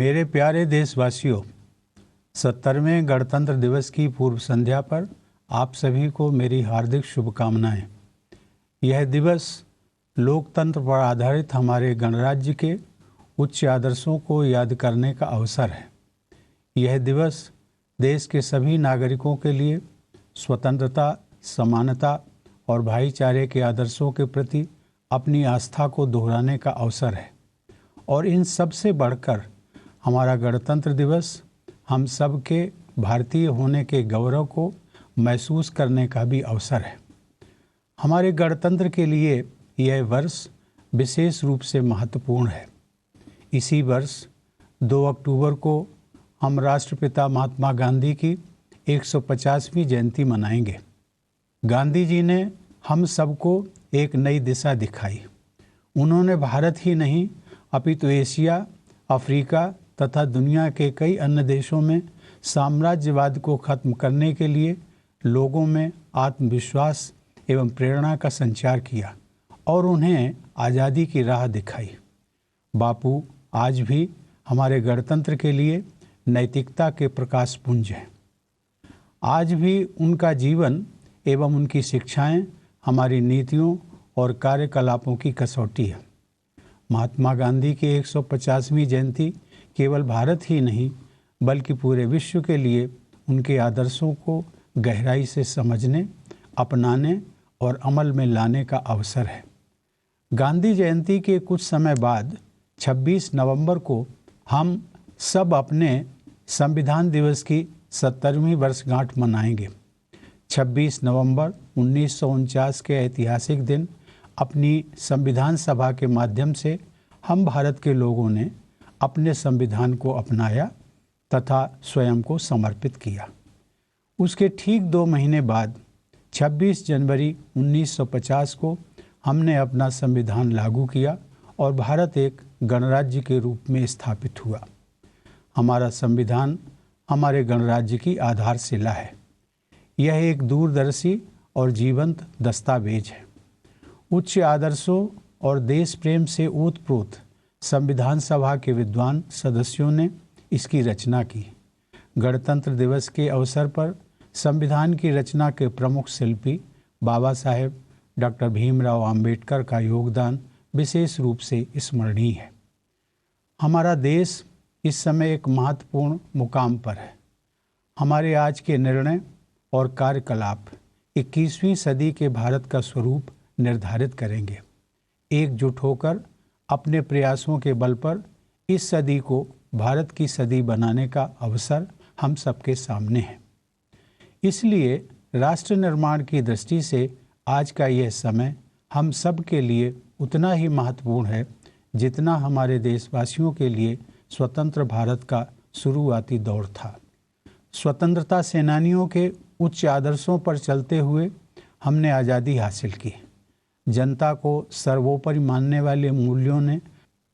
मेरे प्यारे देशवासियों, 70वें गणतंत्र दिवस की पूर्व संध्या पर आप सभी को मेरी हार्दिक शुभकामनाएं। यह दिवस लोकतंत्र पर आधारित हमारे गणराज्य के उच्च आदर्शों को याद करने का अवसर है। यह दिवस देश के सभी नागरिकों के लिए स्वतंत्रता, समानता और भाईचारे के आदर्शों के प्रति अपनी आस्था को दोहराने का अवसर है। और इन सब से बढ़कर हमारा गणतंत्र दिवस हम सब के भारतीय होने के गौरव को महसूस करने का भी अवसर है। हमारे गणतंत्र के लिए यह वर्ष विशेष रूप से महत्वपूर्ण है। इसी वर्ष 2 अक्टूबर को हम राष्ट्रपिता महात्मा गांधी की 150वीं जयंती मनाएंगे। गांधी जी ने हम सबको एक नई दिशा दिखाई। उन्होंने भारत ही नहीं अपितु एशिया, अफ्रीका तथा दुनिया के कई अन्य देशों में साम्राज्यवाद को खत्म करने के लिए लोगों में आत्मविश्वास एवं प्रेरणा का संचार किया और उन्हें आज़ादी की राह दिखाई। बापू आज भी हमारे गणतंत्र के लिए नैतिकता के प्रकाश पुंज हैं। आज भी उनका जीवन एवं उनकी शिक्षाएं हमारी नीतियों और कार्यकलापों की कसौटी है। महात्मा गांधी की 150वीं जयंती केवल भारत ही नहीं बल्कि पूरे विश्व के लिए उनके आदर्शों को गहराई से समझने, अपनाने और अमल में लाने का अवसर है। गांधी जयंती के कुछ समय बाद 26 नवंबर को हम सब अपने संविधान दिवस की 70वीं वर्षगांठ मनाएंगे। 26 नवंबर 1949 के ऐतिहासिक दिन अपनी संविधान सभा के माध्यम से हम भारत के लोगों ने अपने संविधान को अपनाया तथा स्वयं को समर्पित किया। उसके ठीक 2 महीने बाद 26 जनवरी 1950 को हमने अपना संविधान लागू किया और भारत एक गणराज्य के रूप में स्थापित हुआ। हमारा संविधान हमारे गणराज्य की आधारशिला है। यह एक दूरदर्शी और जीवंत दस्तावेज है। उच्च आदर्शों और देश प्रेम से ओतप्रोत संविधान सभा के विद्वान सदस्यों ने इसकी रचना की। गणतंत्र दिवस के अवसर पर संविधान की रचना के प्रमुख शिल्पी बाबा साहेब डॉक्टर भीमराव अंबेडकर का योगदान विशेष रूप से स्मरणीय है। हमारा देश इस समय एक महत्वपूर्ण मुकाम पर है। हमारे आज के निर्णय और कार्यकलाप 21वीं सदी के भारत का स्वरूप निर्धारित करेंगे। एकजुट होकर अपने प्रयासों के बल पर इस सदी को भारत की सदी बनाने का अवसर हम सबके सामने है। इसलिए राष्ट्र निर्माण की दृष्टि से आज का यह समय हम सब के लिए उतना ही महत्वपूर्ण है जितना हमारे देशवासियों के लिए स्वतंत्र भारत का शुरुआती दौर था। स्वतंत्रता सेनानियों के उच्च आदर्शों पर चलते हुए हमने आज़ादी हासिल की। जनता को सर्वोपरि मानने वाले मूल्यों ने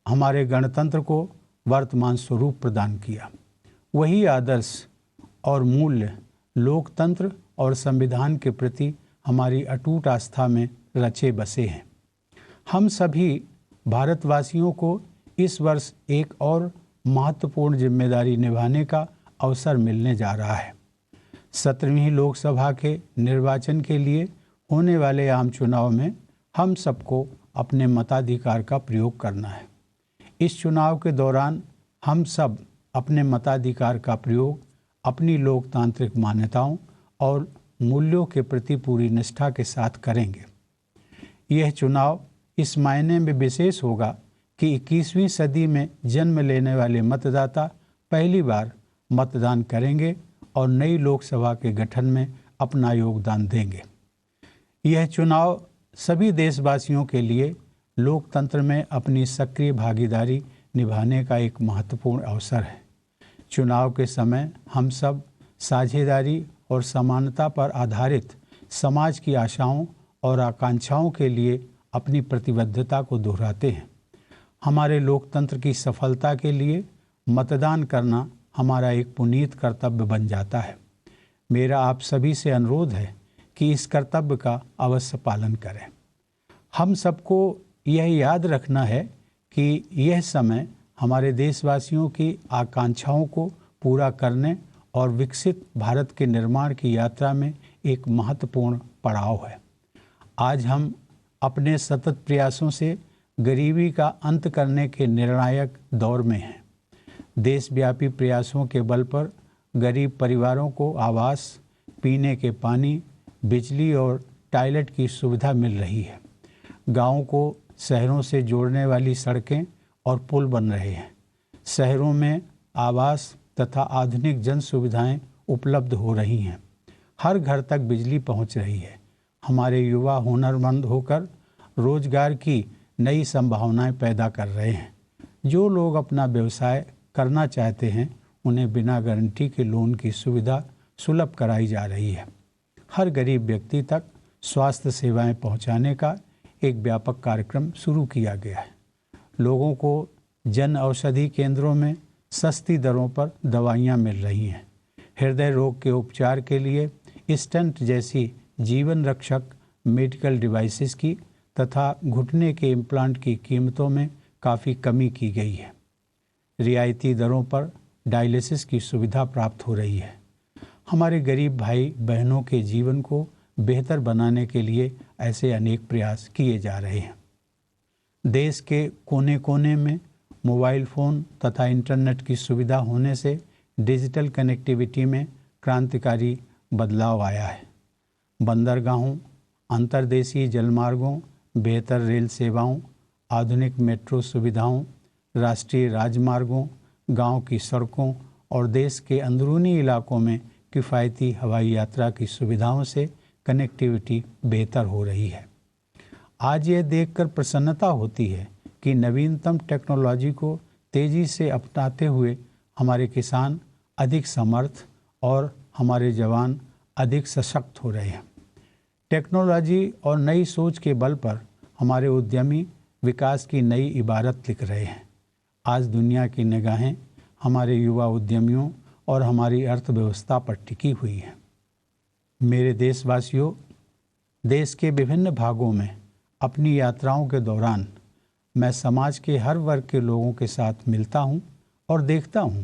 हमारे गणतंत्र को वर्तमान स्वरूप प्रदान किया। वही आदर्श और मूल्य लोकतंत्र और संविधान के प्रति हमारी अटूट आस्था में रचे बसे हैं। हम सभी भारतवासियों को इस वर्ष एक और महत्वपूर्ण जिम्मेदारी निभाने का अवसर मिलने जा रहा है। 17वीं लोकसभा के निर्वाचन के लिए होने वाले आम चुनाव में हम सबको अपने मताधिकार का प्रयोग करना है। इस चुनाव के दौरान हम सब अपने मताधिकार का प्रयोग अपनी लोकतांत्रिक मान्यताओं और मूल्यों के प्रति पूरी निष्ठा के साथ करेंगे। यह चुनाव इस मायने में विशेष होगा कि 21वीं सदी में जन्म लेने वाले मतदाता पहली बार मतदान करेंगे और नई लोकसभा के गठन में अपना योगदान देंगे। यह चुनाव सभी देशवासियों के लिए लोकतंत्र में अपनी सक्रिय भागीदारी निभाने का एक महत्वपूर्ण अवसर है। चुनाव के समय हम सब साझेदारी और समानता पर आधारित समाज की आशाओं और आकांक्षाओं के लिए अपनी प्रतिबद्धता को दोहराते हैं। हमारे लोकतंत्र की सफलता के लिए मतदान करना हमारा एक पुनीत कर्तव्य बन जाता है। मेरा आप सभी से अनुरोध है कि इस कर्तव्य का अवश्य पालन करें। हम सबको यह याद रखना है कि यह समय हमारे देशवासियों की आकांक्षाओं को पूरा करने और विकसित भारत के निर्माण की यात्रा में एक महत्वपूर्ण पड़ाव है। आज हम अपने सतत प्रयासों से गरीबी का अंत करने के निर्णायक दौर में हैं। देशव्यापी प्रयासों के बल पर गरीब परिवारों को आवास, पीने के पानी, बिजली और टॉयलेट की सुविधा मिल रही है। गांवों को शहरों से जोड़ने वाली सड़कें और पुल बन रहे हैं। शहरों में आवास तथा आधुनिक जन सुविधाएं उपलब्ध हो रही हैं। हर घर तक बिजली पहुंच रही है। हमारे युवा हुनरमंद होकर रोजगार की नई संभावनाएं पैदा कर रहे हैं। जो लोग अपना व्यवसाय करना चाहते हैं उन्हें बिना गारंटी के लोन की सुविधा सुलभ कराई जा रही है। हर गरीब व्यक्ति तक स्वास्थ्य सेवाएं पहुंचाने का एक व्यापक कार्यक्रम शुरू किया गया है। लोगों को जन औषधि केंद्रों में सस्ती दरों पर दवाइयां मिल रही हैं। हृदय रोग के उपचार के लिए स्टेंट जैसी जीवन रक्षक मेडिकल डिवाइसेस की तथा घुटने के इम्प्लांट की कीमतों में काफ़ी कमी की गई है। रियायती दरों पर डायलिसिस की सुविधा प्राप्त हो रही है। हमारे गरीब भाई बहनों के जीवन को बेहतर बनाने के लिए ऐसे अनेक प्रयास किए जा रहे हैं। देश के कोने कोने में मोबाइल फ़ोन तथा इंटरनेट की सुविधा होने से डिजिटल कनेक्टिविटी में क्रांतिकारी बदलाव आया है। बंदरगाहों, अंतर्देशीय जलमार्गों, बेहतर रेल सेवाओं, आधुनिक मेट्रो सुविधाओं, राष्ट्रीय राजमार्गों, गांव की सड़कों और देश के अंदरूनी इलाकों में किफ़ायती हवाई यात्रा की सुविधाओं से कनेक्टिविटी बेहतर हो रही है। आज यह देखकर प्रसन्नता होती है कि नवीनतम टेक्नोलॉजी को तेज़ी से अपनाते हुए हमारे किसान अधिक समर्थ और हमारे जवान अधिक सशक्त हो रहे हैं। टेक्नोलॉजी और नई सोच के बल पर हमारे उद्यमी विकास की नई इबारत लिख रहे हैं। आज दुनिया की निगाहें हमारे युवा उद्यमियों और हमारी अर्थव्यवस्था पर टिकी हुई है। मेरे देशवासियों, देश के विभिन्न भागों में अपनी यात्राओं के दौरान मैं समाज के हर वर्ग के लोगों के साथ मिलता हूं और देखता हूं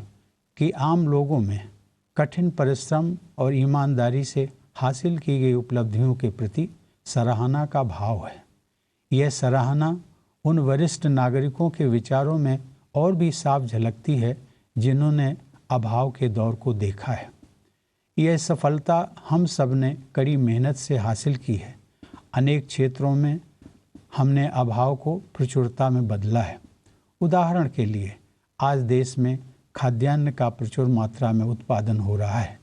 कि आम लोगों में कठिन परिश्रम और ईमानदारी से हासिल की गई उपलब्धियों के प्रति सराहना का भाव है। यह सराहना उन वरिष्ठ नागरिकों के विचारों में और भी साफ झलकती है जिन्होंने अभाव के दौर को देखा है। यह सफलता हम सब ने कड़ी मेहनत से हासिल की है। अनेक क्षेत्रों में हमने अभाव को प्रचुरता में बदला है। उदाहरण के लिए आज देश में खाद्यान्न का प्रचुर मात्रा में उत्पादन हो रहा है।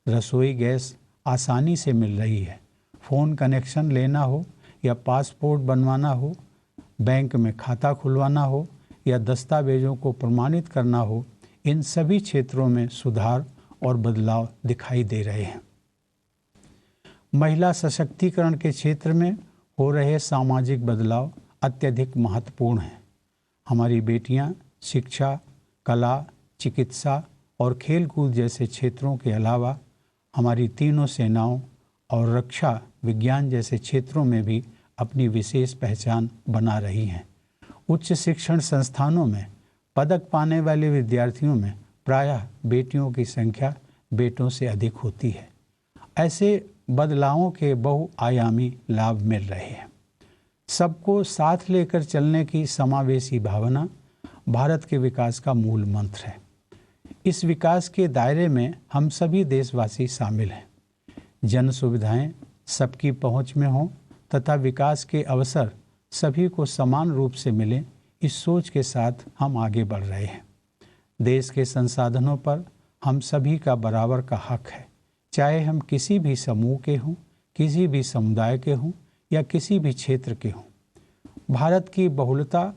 रसोई गैस आसानी से मिल रही है। फ़ोन कनेक्शन लेना हो या पासपोर्ट बनवाना हो, बैंक में खाता खुलवाना हो या दस्तावेजों को प्रमाणित करना हो, इन सभी क्षेत्रों में सुधार और बदलाव दिखाई दे रहे हैं। महिला सशक्तिकरण के क्षेत्र में हो रहे सामाजिक बदलाव अत्यधिक महत्वपूर्ण हैं। हमारी बेटियां शिक्षा, कला, चिकित्सा और खेलकूद जैसे क्षेत्रों के अलावा हमारी तीनों सेनाओं और रक्षा विज्ञान जैसे क्षेत्रों में भी अपनी विशेष पहचान बना रही हैं। उच्च शिक्षण संस्थानों में पदक पाने वाले विद्यार्थियों में प्रायः बेटियों की संख्या बेटों से अधिक होती है। ऐसे बदलावों के बहुआयामी लाभ मिल रहे हैं। सबको साथ लेकर चलने की समावेशी भावना भारत के विकास का मूल मंत्र है। इस विकास के दायरे में हम सभी देशवासी शामिल हैं। जन सुविधाएं सबकी पहुंच में हों तथा विकास के अवसर सभी को समान रूप से मिलें, इस सोच के साथ हम आगे बढ़ रहे हैं। देश के संसाधनों पर हम सभी का बराबर का हक है, चाहे हम किसी भी समूह के हों, किसी भी समुदाय के हों या किसी भी क्षेत्र के हों। भारत की बहुलता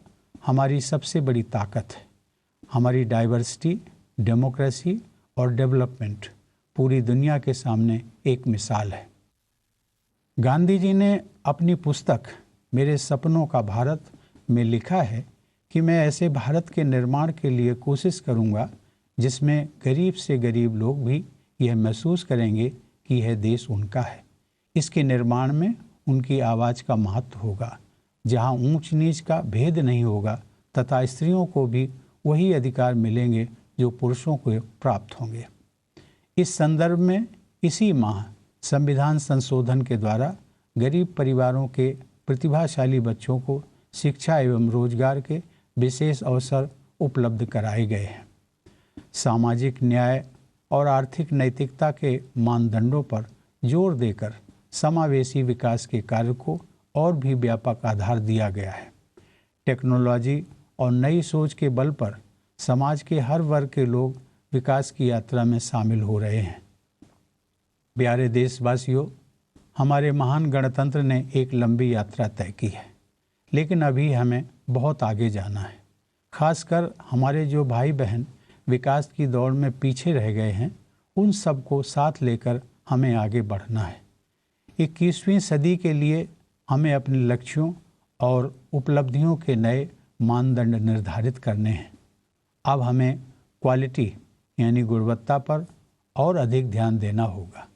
हमारी सबसे बड़ी ताकत है। हमारी डाइवर्सिटी, डेमोक्रेसी और डेवलपमेंट पूरी दुनिया के सामने एक मिसाल है। गांधी जी ने अपनी पुस्तक मेरे सपनों का भारत में लिखा है कि मैं ऐसे भारत के निर्माण के लिए कोशिश करूंगा जिसमें गरीब से गरीब लोग भी यह महसूस करेंगे कि यह देश उनका है। इसके निर्माण में उनकी आवाज़ का महत्व होगा, जहां ऊंच नीच का भेद नहीं होगा तथा स्त्रियों को भी वही अधिकार मिलेंगे जो पुरुषों को प्राप्त होंगे। इस संदर्भ में इसी माह संविधान संशोधन के द्वारा गरीब परिवारों के प्रतिभाशाली बच्चों को शिक्षा एवं रोजगार के विशेष अवसर उपलब्ध कराए गए हैं। सामाजिक न्याय और आर्थिक नैतिकता के मानदंडों पर जोर देकर समावेशी विकास के कार्य को और भी व्यापक आधार दिया गया है। टेक्नोलॉजी और नई सोच के बल पर समाज के हर वर्ग के लोग विकास की यात्रा में शामिल हो रहे हैं। प्यारे देशवासियों, हमारे महान गणतंत्र ने एक लंबी यात्रा तय की है, लेकिन अभी हमें बहुत आगे जाना है। खासकर हमारे जो भाई बहन विकास की दौड़ में पीछे रह गए हैं, उन सबको साथ लेकर हमें आगे बढ़ना है। 21वीं सदी के लिए हमें अपने लक्ष्यों और उपलब्धियों के नए मानदंड निर्धारित करने हैं। अब हमें क्वालिटी यानी गुणवत्ता पर और अधिक ध्यान देना होगा।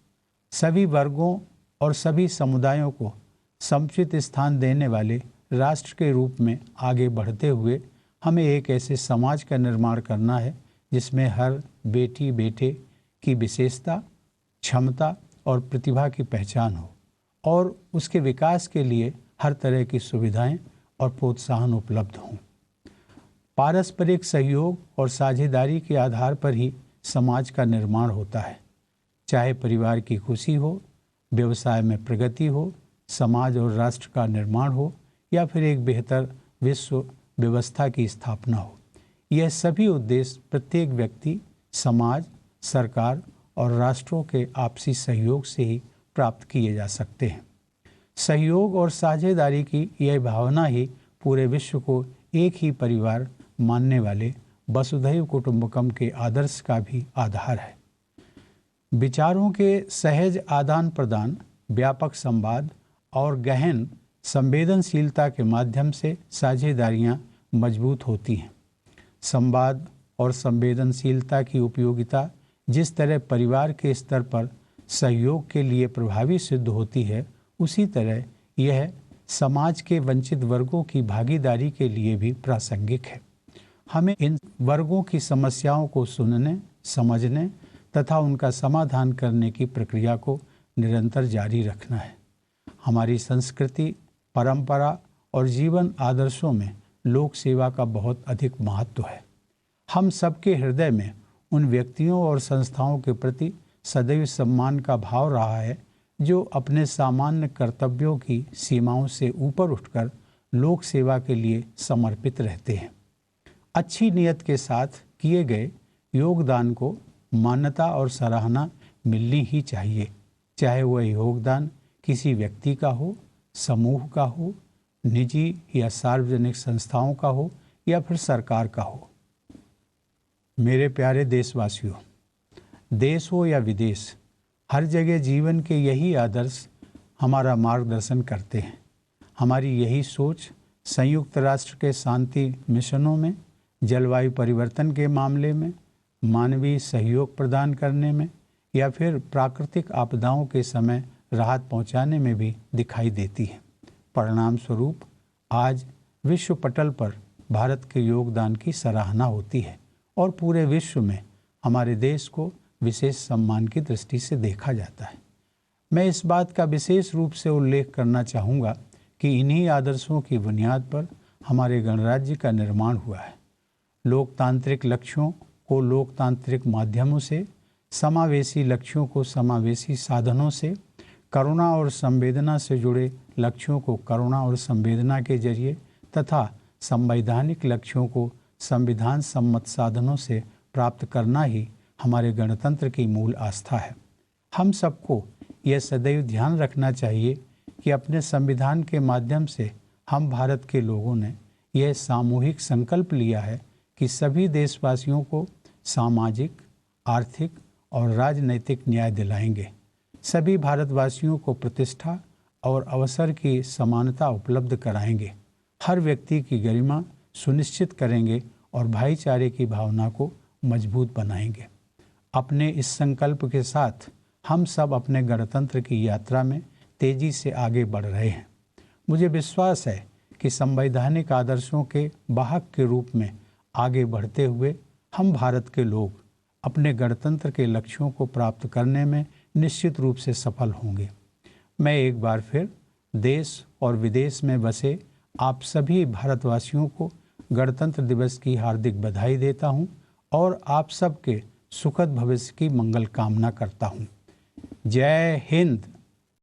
सभी वर्गों और सभी समुदायों को समुचित स्थान देने वाले राष्ट्र के रूप में आगे बढ़ते हुए हमें एक ऐसे समाज का निर्माण करना है जिसमें हर बेटी बेटे की विशेषता, क्षमता और प्रतिभा की पहचान हो और उसके विकास के लिए हर तरह की सुविधाएं और प्रोत्साहन उपलब्ध हों। पारस्परिक सहयोग और साझेदारी के आधार पर ही समाज का निर्माण होता है। चाहे परिवार की खुशी हो, व्यवसाय में प्रगति हो, समाज और राष्ट्र का निर्माण हो या फिर एक बेहतर विश्व व्यवस्था की स्थापना हो। यह सभी उद्देश्य प्रत्येक व्यक्ति, समाज, सरकार और राष्ट्रों के आपसी सहयोग से ही प्राप्त किए जा सकते हैं। सहयोग और साझेदारी की यह भावना ही पूरे विश्व को एक ही परिवार मानने वाले वसुधैव कुटुंबकम के आदर्श का भी आधार है। विचारों के सहज आदान प्रदान, व्यापक संवाद और गहन संवेदनशीलता के माध्यम से साझेदारियां मजबूत होती हैं। संवाद और संवेदनशीलता की उपयोगिता जिस तरह परिवार के स्तर पर सहयोग के लिए प्रभावी सिद्ध होती है, उसी तरह यह समाज के वंचित वर्गों की भागीदारी के लिए भी प्रासंगिक है। हमें इन वर्गों की समस्याओं को सुनने, समझने तथा उनका समाधान करने की प्रक्रिया को निरंतर जारी रखना है। हमारी संस्कृति, परंपरा और जीवन आदर्शों में लोक सेवा का बहुत अधिक महत्व है। हम सबके हृदय में उन व्यक्तियों और संस्थाओं के प्रति सदैव सम्मान का भाव रहा है जो अपने सामान्य कर्तव्यों की सीमाओं से ऊपर उठकर लोक सेवा के लिए समर्पित रहते हैं। अच्छी नियत के साथ किए गए योगदान को मान्यता और सराहना मिलनी ही चाहिए, चाहे वह योगदान किसी व्यक्ति का हो, समूह का हो, निजी या सार्वजनिक संस्थाओं का हो या फिर सरकार का हो। मेरे प्यारे देशवासियों, देश हो या विदेश, हर जगह जीवन के यही आदर्श हमारा मार्गदर्शन करते हैं। हमारी यही सोच संयुक्त राष्ट्र के शांति मिशनों में, जलवायु परिवर्तन के मामले में, मानवीय सहयोग प्रदान करने में या फिर प्राकृतिक आपदाओं के समय राहत पहुंचाने में भी दिखाई देती है। परिणाम स्वरूप आज विश्व पटल पर भारत के योगदान की सराहना होती है और पूरे विश्व में हमारे देश को विशेष सम्मान की दृष्टि से देखा जाता है। मैं इस बात का विशेष रूप से उल्लेख करना चाहूँगा कि इन्हीं आदर्शों की बुनियाद पर हमारे गणराज्य का निर्माण हुआ है। लोकतांत्रिक लक्ष्यों को लोकतांत्रिक माध्यमों से, समावेशी लक्ष्यों को समावेशी साधनों से, करुणा और संवेदना से जुड़े लक्ष्यों को करुणा और संवेदना के जरिए तथा संवैधानिक लक्ष्यों को संविधान सम्मत साधनों से प्राप्त करना ही हमारे गणतंत्र की मूल आस्था है। हम सबको यह सदैव ध्यान रखना चाहिए कि अपने संविधान के माध्यम से हम भारत के लोगों ने यह सामूहिक संकल्प लिया है कि सभी देशवासियों को सामाजिक, आर्थिक और राजनैतिक न्याय दिलाएंगे। सभी भारतवासियों को प्रतिष्ठा और अवसर की समानता उपलब्ध कराएंगे। हर व्यक्ति की गरिमा सुनिश्चित करेंगे और भाईचारे की भावना को मजबूत बनाएंगे। अपने इस संकल्प के साथ हम सब अपने गणतंत्र की यात्रा में तेजी से आगे बढ़ रहे हैं। मुझे विश्वास है कि संवैधानिक आदर्शों के वाहक के रूप में आगे बढ़ते हुए हम भारत के लोग अपने गणतंत्र के लक्ष्यों को प्राप्त करने में निश्चित रूप से सफल होंगे। मैं एक बार फिर देश और विदेश में बसे आप सभी भारतवासियों को गणतंत्र दिवस की हार्दिक बधाई देता हूं और आप सबके सुखद भविष्य की मंगल कामना करता हूं। जय हिंद।